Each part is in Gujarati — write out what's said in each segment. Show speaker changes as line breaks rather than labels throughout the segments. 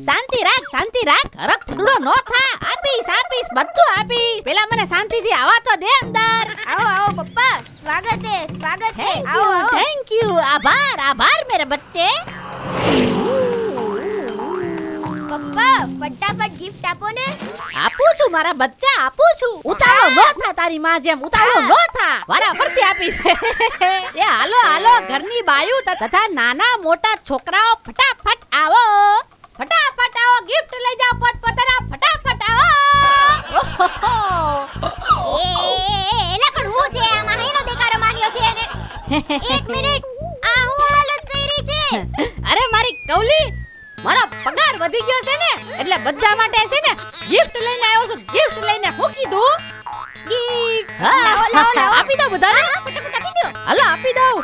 શાંતિ રાખ હરખ ફૂદડો નો થા. આપીશ બધું આપીશ. પેલા મને શાંતિથી આવા તો દે અંદર.
આવો પપ્પા, સ્વાગત હે. આવો.
Thank you. આભાર મેરે બચ્ચે.
પપ્પા ફટાફટ ગિફ્ટ આપો ને.
આપું છું મારા બચ્ચા, આપું છું. ઉતાવળો નો થા તારી માં જેમ, ઉતાવળો નો થા. વારા ફરતી આપીશ. એ હાલો ઘરની બાયુ તથા નાના મોટા છોકરાઓ ફટાફટ આવો. ગિફ્ટ લઈ જાઓ પોતપોતાના. ફટાફટ આવો.
એલા પણ હું છે આમાં હેનો દેકારો માન્યો છે ને. એક મિનિટ, આ હું હાલત કરી છે.
અરે મારી કવલી, મારો પગાર વધી ગયો છે ને, એટલે બધા માટે છે ને ગિફ્ટ લઈને આવ્યો છું. ગિફ્ટ લઈને હું કીધું ગિફ્ટ. લાવો આપી દો બધાને.
ફટાફટ આપી દો.
હાલો આપી દઉં.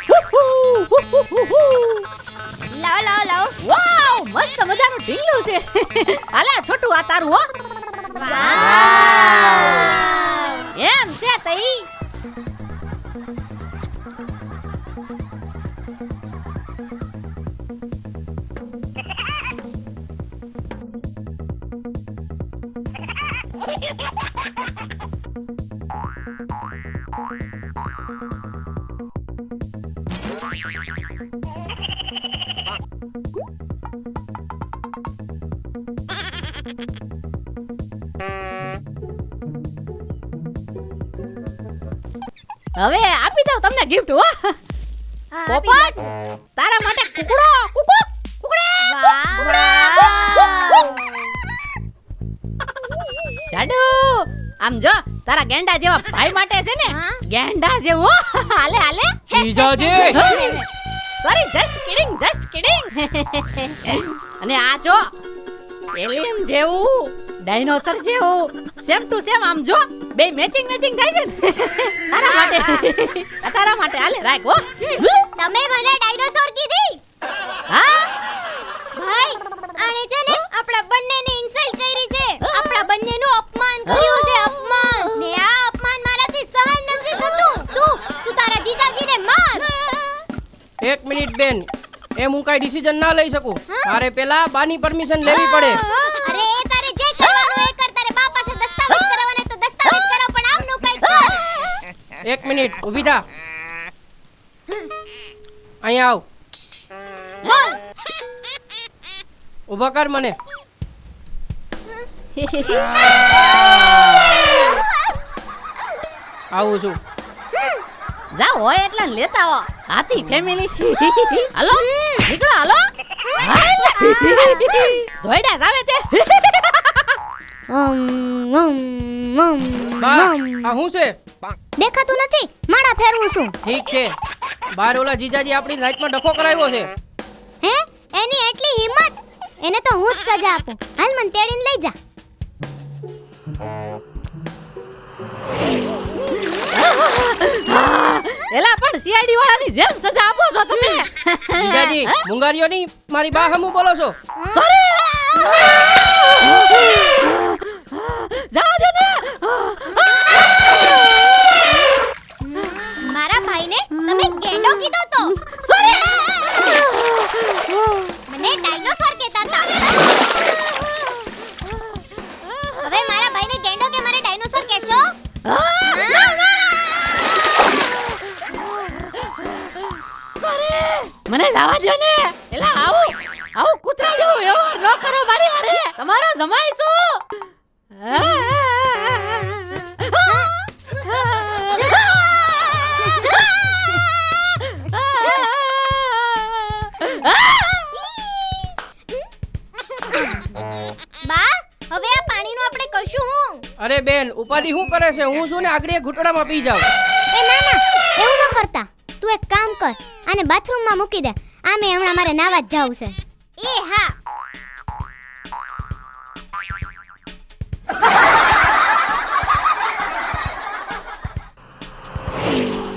લાવો.
વાવ, મસ્ત મજાનું ઢીંગલું છે. હાલા છોટું આ તારું હો.
વાવ.
એમ છે તઈ. હવે આપી દઉં તમને ગિફ્ટ હો. પોપટ, તારા માટે કુકડો. જાડુ, આમ જો તારા ગેંડા જેવા ભાઈ માટે છે ને.
હા?
ગેંડા જેવો. હાલે.
જીજાજી,
સોરી, જસ્ટ કિડિંગ. અને આ જો એલિયન જેવું, ડાયનોસર જેવું, સેમ ટુ સેમ. આમ જો બે મેચિંગ થાય છે ને. તારા માટે હાલે રાખ હો.
તમે મને ડાયનોસોર કીધી.
હા
ભાઈ, આણે છે ને આપણા બંનેની ઇન્સલ્ટ કરી છે. આપણા બંનેનું અપમાન કર્યું છે. અપમાન. ને આ અપમાન મારાથી સહન નથી થતું. તું તારા જીજાજીને માર.
એક મિનિટ બેન, એમ હું કાઈ ડિસિઝન ના લઈ શકું. મારે પેલા બાની પરમિશન લેવી પડે.
અરે એ તારે જે કરવાનું એ કર. તારે બા પાસે દસ્તાવેજ કરાવવાને તો દસ્તાવેજ કરાવ, પણ આવનું કઈ કર.
એક મિનિટ ઊભી થા. અહીંયા આવ.
બોલ.
ઊભો કર મને. આવું છું.
જાઓ હોય એટલા લેતા આવો. હાથી ફેમિલી. હાલો નીકળો, હાલો. ધોઈડા જાવે છે.
બા, આ શું છે?
દેખાતું નથી, માળા ફેરવું છું.
ઠીક છે. બાર ઓલા જીજાજી આપણી નાઈટમાં ડખો કરાવ્યો છે.
હે, એની એટલી હિંમત? એને તો હું જ સજા આપું. હાલ મને તેડીને લઈ જા.
એલા પણ સીઆઈડી વાળાની જેમ સજા આપો છો તમે.
જીજાજી, મુંગારીઓ ની મારી બા હમુ બોલો છો.
સોરી. જવા દે ને.
મારા ભાઈને તમે ગેંડો કીધો તો.
સોરી.
મને ડાયનોસોર કહેતા હતા. હવે મારા ભાઈને ગેંડો કે મારે ડાયનોસોર કહેશો?
મને જવા દો ને. એલા આવું કૂતરા જેવો વ્યવહાર ન કરો મારી હારે. તમારો જમાઈ છું.
બા, હવે આ પાણીનું આપણે કરશું હું?
અરે બેન, ઉપાધિ શું કરે છે? હું છું ને આગળ ઘૂંટડામાં પી જાઉં.
એ ના, એવું ન કરતા. તું એક કામ કર, આને બાથરૂમમાં મૂકી દે. આમે હમણાં મારે નાવા જ જાવું છે. એ હા.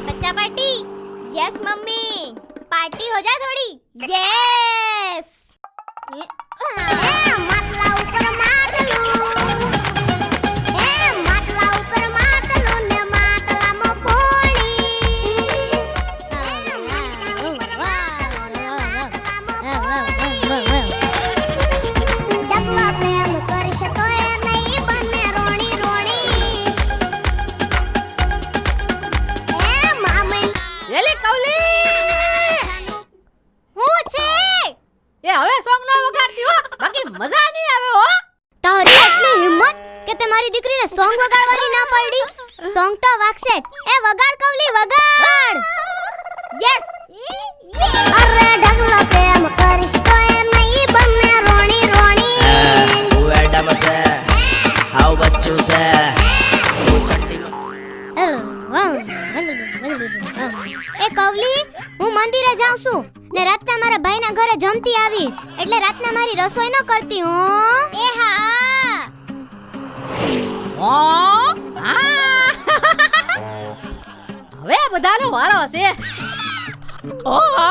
बच्चा पार्टी. यस मम्मी, पार्टी हो जा थोड़ी. यस. માટલા ઉપર માટલું, માટલા ઉપર માટલું ને માટલામાં પોણી.
મજા નહીં આવે હો.
તારી એટલી હિંમત કે તે મારી દીકરીને સોંગ વગાડવાની ના પાડી. સોંગ તો વાગશે જ. એ વગાડ કવલી વગાડ. યસ. અરે ઢગલો પ્રેમ કરીશ તો એ નહીં બને રોણી રોણી.
તું એડમ છે હાઉ બચ્ચું છે તું છઠ્ઠી
એ કવલી, હું મંદિરે જાઉં છું ને રાતના મારા ભાઈના ઘરે જમતી આવીશ. એટલે રાતના મારી રસોઈ ન કરતી હું. એ હા.
હો હા. હવે બધાનો વારો છે. ઓહો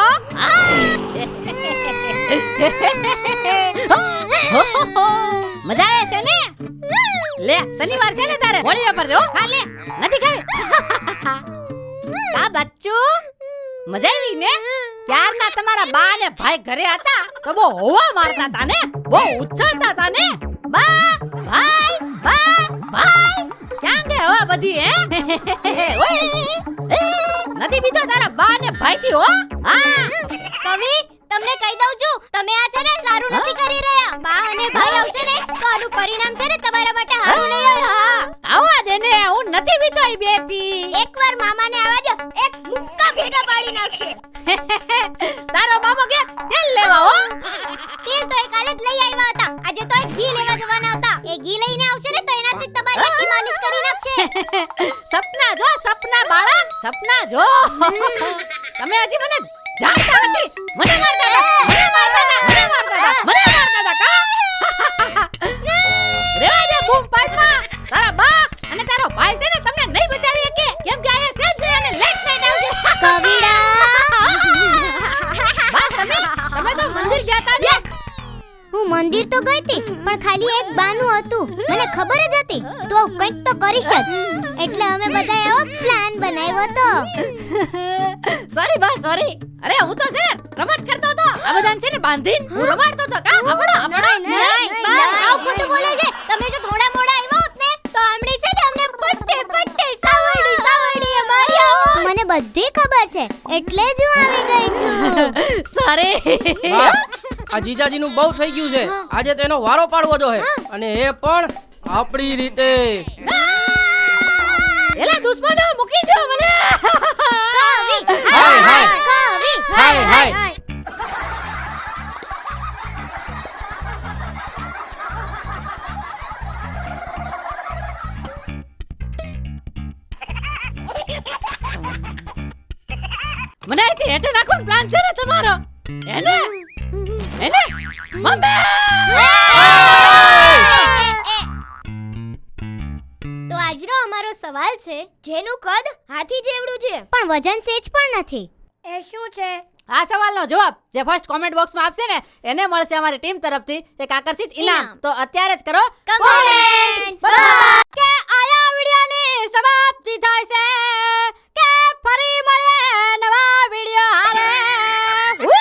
મજા આવે છે ને? લે શનિવાર છે ને તારે હોળી પર જો ખા લે. નથી ખાવી કા બચ્ચું? મજા આવી ને? ત્યારના તમારા બા ને ભાઈ ઘરે હતા તો બહુ હોવા મારતા હતા ને, બહુ ઉછળતા હતા ને. બા ભાઈ બા ભાઈ ક્યાં ગયા હવા બધી હે? ઓય નથી બીતો તારા બા ને ભાઈ થી હો. હા
કવિ, તમને કહી દઉં છું, તમે આ છે ને સારું નથી કરી રહ્યા. બા અને ભાઈ આવશે ને તો આનું પરિણામ છે ને તમારા માટે સારું નહીં હોય. હા,
આવા દે ને, હું નથી બીતો ઈ બેતી.
એકવાર મામાને આવા દો, એક મુક્કા ભેગા પાડી નાખશે.
તારો મામો કે તેલ લેવા હો.
તેલ તો એ કાલે જ લઈ આવ્યા હતા. આજે તો એ ઘી લેવા જવાના હતા. એ ઘી લઈને આવશે ને તો એનાથી તમારી આખી માલિશ કરી નાખશે.
સપના જો, સપના બાળક, સપના જો. તમે હજી મને જાણતા નથી. મને મારતા હતા, મને મારતા હતા, મને મારતા હતા, મને મારતા હતા કા? રેવા દે બૂમ પાડમાં. તારા બા અને તારો ભાઈ છે ને તમને નહીં બચાવી શકે. કેમ કે આયા સેજ અને લેટ નાઈટ આવશે. બા તમે તો મંદિર ગયા હતા ને?
હું મંદિર તો ગઈ હતી પણ ખાલી એક બાનું હતું. મને ખબર જ હતી તો કંઈક તો કરીશ જ. એટલે અમે બધા એવો પ્લાન બનાવ્યો હતો.
સોરી બા સોરી. અરે હું તો છે ને રમત કરતો હતો. આ બધાને છે ને બાંધીને હું રમાડતો હતો કા? હમણો
નહીં, બા આવું ખોટું બોલે છે. તમે જો થોડા મોડા આવ્યા હોત ને તો આમણે છે ને અમને પટ્ટે સાવરડી એ માર્યા. મને બધી ખબર છે એટલે જ હું આવી ગઈ છું.
સોરી.
વાહ, આ જીજાજીનું બહુ થઈ ગયું છે. આજે તેનો વારો પાડવો જોઈએ અને એ પણ આપણી રીતે.
એલા દુશ્મનો મૂકી દો મને.
હાય હાય હાય હાય.
મને અહીંથી હેઠે નાખવાનો પ્લાન છે ને તમારો? એને મમ્મી.
તો આજનો અમારો સવાલ છે, જેનું કદ હાથી જેવડું છે પણ વજન સેજ પણ નથી, એ શું છે?
આ સવાલનો જવાબ જે ફર્સ્ટ કોમેન્ટ બોક્સમાં આપશે ને એને મળશે અમારી ટીમ તરફથી એક આકર્ષિત ઇનામ. તો અત્યારે જ કરો
કમેન્ટ.
કે આયા વિડિયોની સમાપ્તિ થાય છે.